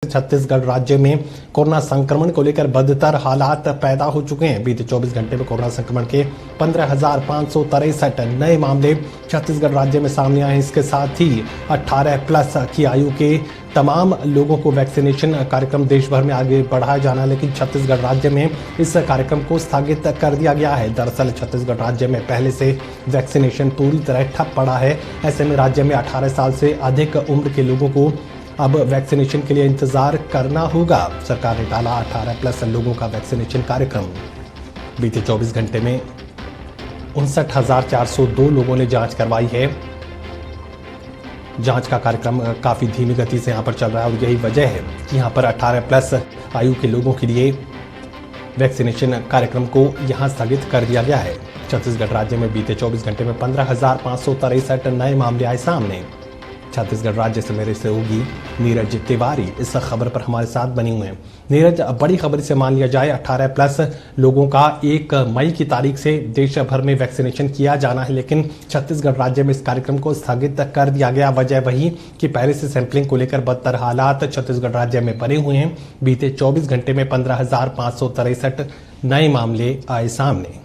छत्तीसगढ़ राज्य में कोरोना संक्रमण को लेकर बदतर हालात पैदा हो चुके हैं। बीते 24 घंटे में कोरोना संक्रमण के 15,563 नए मामले छत्तीसगढ़ राज्य में सामने आए हैं। इसके साथ ही 18+ की आयु के तमाम लोगों को वैक्सीनेशन कार्यक्रम देश भर में आगे बढ़ाया जाना, लेकिन छत्तीसगढ़ राज्य में इस कार्यक्रम को स्थगित कर दिया गया है। दरअसल छत्तीसगढ़ राज्य में पहले से वैक्सीनेशन पूरी तरह ठप पड़ा है। ऐसे में राज्य में 18 साल से अधिक उम्र के लोगों को अब वैक्सीनेशन के लिए इंतजार करना होगा। सरकार ने टाला 18+ लोगों का वैक्सीनेशन कार्यक्रम। बीते 24 घंटे में 59,402 लोगों ने जांच करवाई है। जांच का कार्यक्रम काफ़ी धीमी गति से यहाँ पर चल रहा है और यही वजह है कि यहाँ पर 18+ आयु के लोगों के लिए वैक्सीनेशन कार्यक्रम को यहाँ स्थगित कर दिया गया है। छत्तीसगढ़ राज्य में बीते 24 घंटे में 15,563 नए मामले आए सामने। छत्तीसगढ़ राज्य से मेरे सहयोगी नीरज तिवारी इस खबर पर हमारे साथ बने हुए हैं। नीरज, बड़ी खबर से मान लिया जाए 18+ लोगों का 1 मई की तारीख से देश भर में वैक्सीनेशन किया जाना है, लेकिन छत्तीसगढ़ राज्य में इस कार्यक्रम को स्थगित कर दिया गया। वजह वही कि पहले से सैंपलिंग को लेकर बदतर हालात छत्तीसगढ़ राज्य में बने हुए हैं। बीते 24 घंटे में 15,563 नए मामले आए सामने।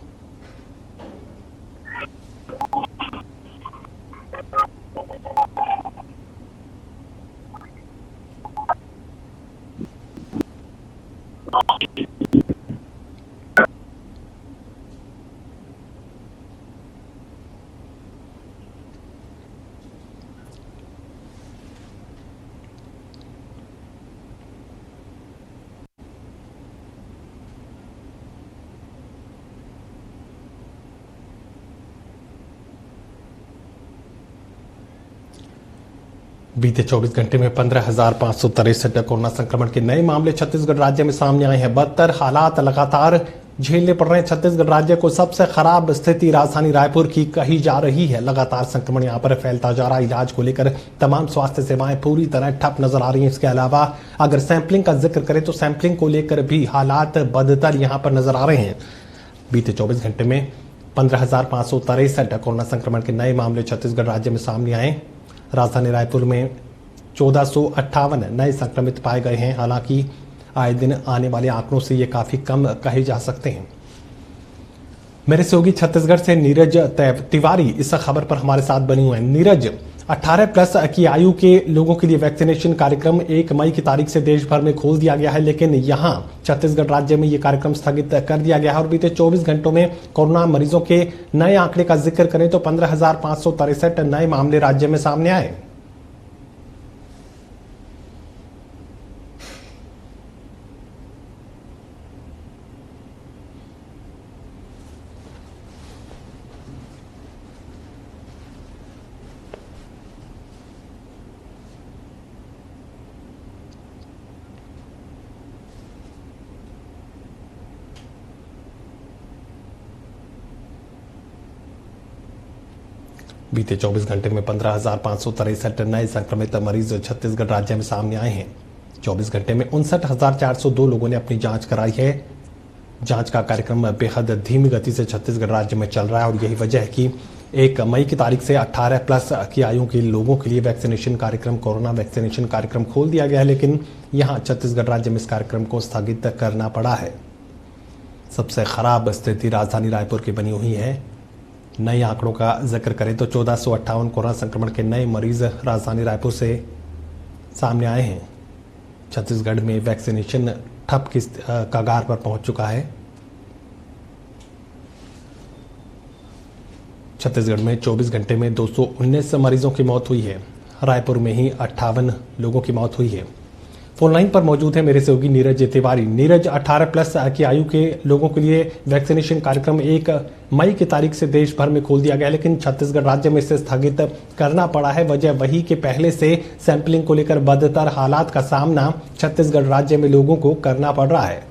बीते 24 घंटे में 15,563 कोरोना संक्रमण के नए मामले छत्तीसगढ़ राज्य में सामने आए हैं। बदतर हालात लगातार झेलने पड़ रहे हैं। छत्तीसगढ़ राज्य को सबसे खराब स्थिति राजधानी रायपुर की कही जा रही है। लगातार संक्रमण यहाँ पर फैलता जा रहा है। इलाज को लेकर तमाम स्वास्थ्य सेवाएं पूरी तरह ठप नजर आ रही हैं। इसके अलावा अगर सैंपलिंग का जिक्र करें तो सैंपलिंग को लेकर भी हालात बदतर यहाँ पर नजर आ रहे हैं। बीते 24 घंटे में 15,563 कोरोना संक्रमण के नए मामले छत्तीसगढ़ राज्य में सामने आए। राजधानी रायपुर में 1458 नए संक्रमित पाए गए हैं। हालांकि आए दिन आने वाले आंकड़ों से ये काफी कम कहे जा सकते हैं। मेरे सहयोगी छत्तीसगढ़ से नीरज तिवारी इस खबर पर हमारे साथ बने हुए हैं। नीरज, 18+ की आयु के लोगों के लिए वैक्सीनेशन कार्यक्रम 1 मई की तारीख से देश भर में खोल दिया गया है, लेकिन यहाँ छत्तीसगढ़ राज्य में ये कार्यक्रम स्थगित कर दिया गया है। और बीते 24 घंटों में कोरोना मरीजों के नए आंकड़े का जिक्र करें तो 15,563 नए मामले राज्य में सामने आए। बीते 24 घंटे में 15,563 नए संक्रमित मरीज छत्तीसगढ़ राज्य में सामने आए हैं। 24 घंटे में 59,402 लोगों ने अपनी जांच कराई है। जांच का कार्यक्रम बेहद धीमी गति से छत्तीसगढ़ राज्य में चल रहा है और यही वजह है कि 1 मई की तारीख से 18+ की आयु के लोगों के लिए वैक्सीनेशन कार्यक्रम, कोरोना वैक्सीनेशन कार्यक्रम खोल दिया गया है, लेकिन यहाँ छत्तीसगढ़ राज्य में इस कार्यक्रम को स्थगित करना पड़ा है। सबसे खराब स्थिति राजधानी रायपुर की बनी हुई है। नए आंकड़ों का जिक्र करें तो 1458 कोरोना संक्रमण के नए मरीज राजधानी रायपुर से सामने आए हैं। छत्तीसगढ़ में वैक्सीनेशन ठप की कगार पर पहुंच चुका है। छत्तीसगढ़ में 24 घंटे में 219 मरीजों की मौत हुई है। रायपुर में ही 58 लोगों की मौत हुई है। फोन लाइन पर मौजूद है मेरे सहयोगी नीरज तिवारी। नीरज, 18+ की आयु के लोगों के लिए वैक्सीनेशन कार्यक्रम 1 मई की तारीख से देश भर में खोल दिया गया, लेकिन छत्तीसगढ़ राज्य में इसे स्थगित करना पड़ा है। वजह वही कि पहले से सैंपलिंग को लेकर बदतर हालात का सामना छत्तीसगढ़ राज्य में लोगों को करना पड़ रहा है।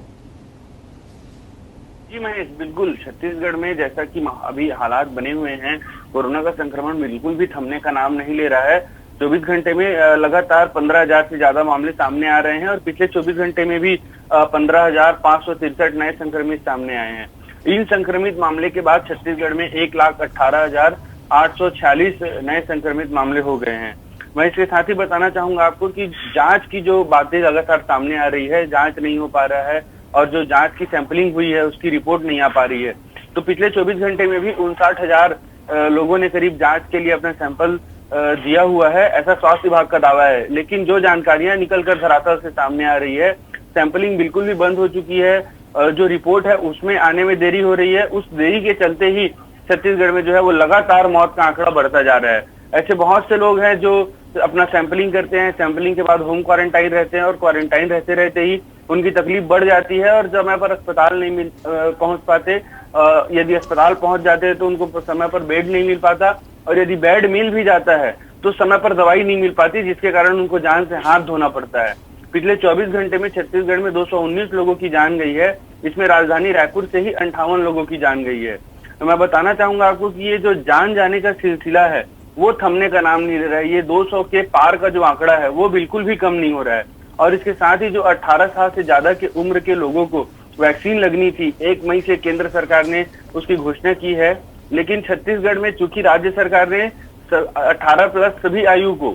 जी महेश, बिल्कुल छत्तीसगढ़ में जैसा कि अभी हालात बने हुए हैं, कोरोना का संक्रमण बिल्कुल भी थमने का नाम नहीं ले रहा है। 24 घंटे में लगातार 15,000 से ज्यादा मामले सामने आ रहे हैं और पिछले 24 घंटे में भी 15,563 नए संक्रमित सामने आए हैं। इन संक्रमित मामले के बाद छत्तीसगढ़ में 1,18,846 नए संक्रमित मामले हो गए हैं। मैं इसके साथ ही बताना चाहूंगा आपको कि जांच की जो बातें लगातार सामने आ रही है, जांच नहीं हो पा रहा है और जो जांच की सैंपलिंग हुई है उसकी रिपोर्ट नहीं आ पा रही है। तो पिछले 24 घंटे में भी 59,000 लोगों ने करीब जांच के लिए अपना सैंपल दिया हुआ है, ऐसा स्वास्थ्य विभाग का दावा है। लेकिन जो जानकारियां निकलकर धरातल से सामने आ रही है, सैंपलिंग बिल्कुल भी बंद हो चुकी है, जो रिपोर्ट है उसमें आने में देरी हो रही है। उस देरी के चलते ही छत्तीसगढ़ में जो है वो लगातार मौत का आंकड़ा बढ़ता जा रहा है। ऐसे बहुत से लोग हैं जो अपना सैंपलिंग करते हैं, सैंपलिंग के बाद होम क्वारंटाइन रहते हैं और क्वारंटाइन रहते रहते ही उनकी तकलीफ बढ़ जाती है और समय पर अस्पताल नहीं पहुंच पाते। यदि अस्पताल पहुंच जाते हैं तो उनको समय पर बेड नहीं मिल पाता और यदि बेड मिल भी जाता है तो समय पर दवाई नहीं मिल पाती, जिसके कारण उनको जान से हाथ धोना पड़ता है। पिछले 24 घंटे में छत्तीसगढ़ में 219 लोगों की जान गई है। इसमें राजधानी रायपुर से ही 58 लोगों की जान गई है। तो मैं बताना चाहूंगा आपको कि ये जो जान जाने का सिलसिला है वो थमने का नाम नहीं ले रहा है। ये 200 के पार का जो आंकड़ा है वो बिल्कुल भी कम नहीं हो रहा है। और इसके साथ ही जो 18 साल से ज्यादा के उम्र के लोगों को वैक्सीन लगनी थी, 1 मई से केंद्र सरकार ने उसकी घोषणा की है। लेकिन छत्तीसगढ़ में चूंकि राज्य सरकार ने 18 प्लस सभी आयु को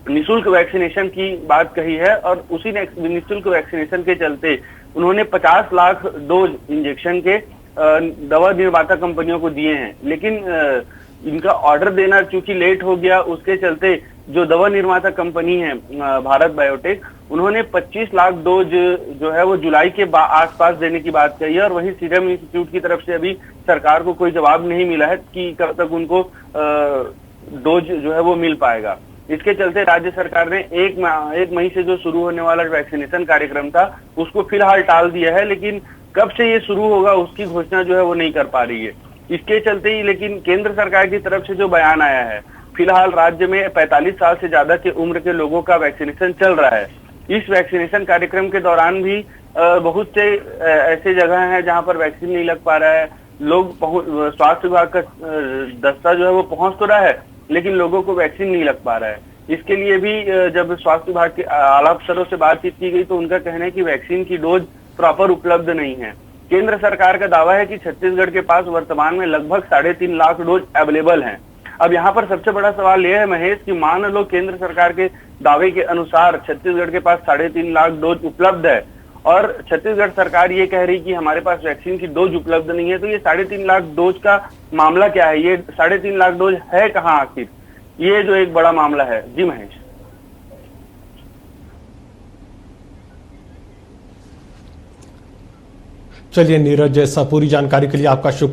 निःशुल्क वैक्सीनेशन की बात कही है और उसी निःशुल्क वैक्सीनेशन के चलते उन्होंने 50 लाख डोज इंजेक्शन के दवा निर्माता कंपनियों को दिए हैं। लेकिन इनका ऑर्डर देना चूंकि लेट हो गया, उसके चलते जो दवा निर्माता कंपनी है भारत बायोटेक, उन्होंने 25 लाख डोज जो है वो जुलाई के आसपास देने की बात कही है। और वही सीरम इंस्टीट्यूट की तरफ से अभी सरकार को कोई जवाब नहीं मिला है कि कब तक उनको डोज जो है वो मिल पाएगा। इसके चलते राज्य सरकार ने 1 मई से जो शुरू होने वाला वैक्सीनेशन कार्यक्रम था उसको फिलहाल टाल दिया है। लेकिन कब से ये शुरू होगा उसकी घोषणा जो है वो नहीं कर पा रही है। इसके चलते ही लेकिन केंद्र सरकार की तरफ से जो बयान आया है, फिलहाल राज्य में 45 साल से ज्यादा की उम्र के लोगों का वैक्सीनेशन चल रहा है। इस वैक्सीनेशन कार्यक्रम के दौरान भी बहुत से ऐसे जगह हैं जहां पर वैक्सीन नहीं लग पा रहा है। लोग स्वास्थ्य विभाग का दस्ता जो है वो पहुंच तो रहा है लेकिन लोगों को वैक्सीन नहीं लग पा रहा है। इसके लिए भी जब स्वास्थ्य विभाग के आला अफसरों से बातचीत की गई तो उनका कहना है कि वैक्सीन की डोज प्रॉपर उपलब्ध नहीं है। केंद्र सरकार का दावा है कि छत्तीसगढ़ के पास वर्तमान में लगभग 3.5 लाख डोज अवेलेबल हैं। अब यहाँ पर सबसे बड़ा सवाल यह है महेश कि मान लो केंद्र सरकार के दावे के अनुसार छत्तीसगढ़ के पास 3.5 लाख डोज उपलब्ध है और छत्तीसगढ़ सरकार ये कह रही कि हमारे पास वैक्सीन की डोज उपलब्ध नहीं है, तो ये 3.5 लाख डोज का मामला क्या है? ये 3.5 लाख डोज है कहाँ आखिर? ये जो एक बड़ा मामला है। जी महेश। चलिए नीरज, पूरी जानकारी के लिए आपका शुक्रिया।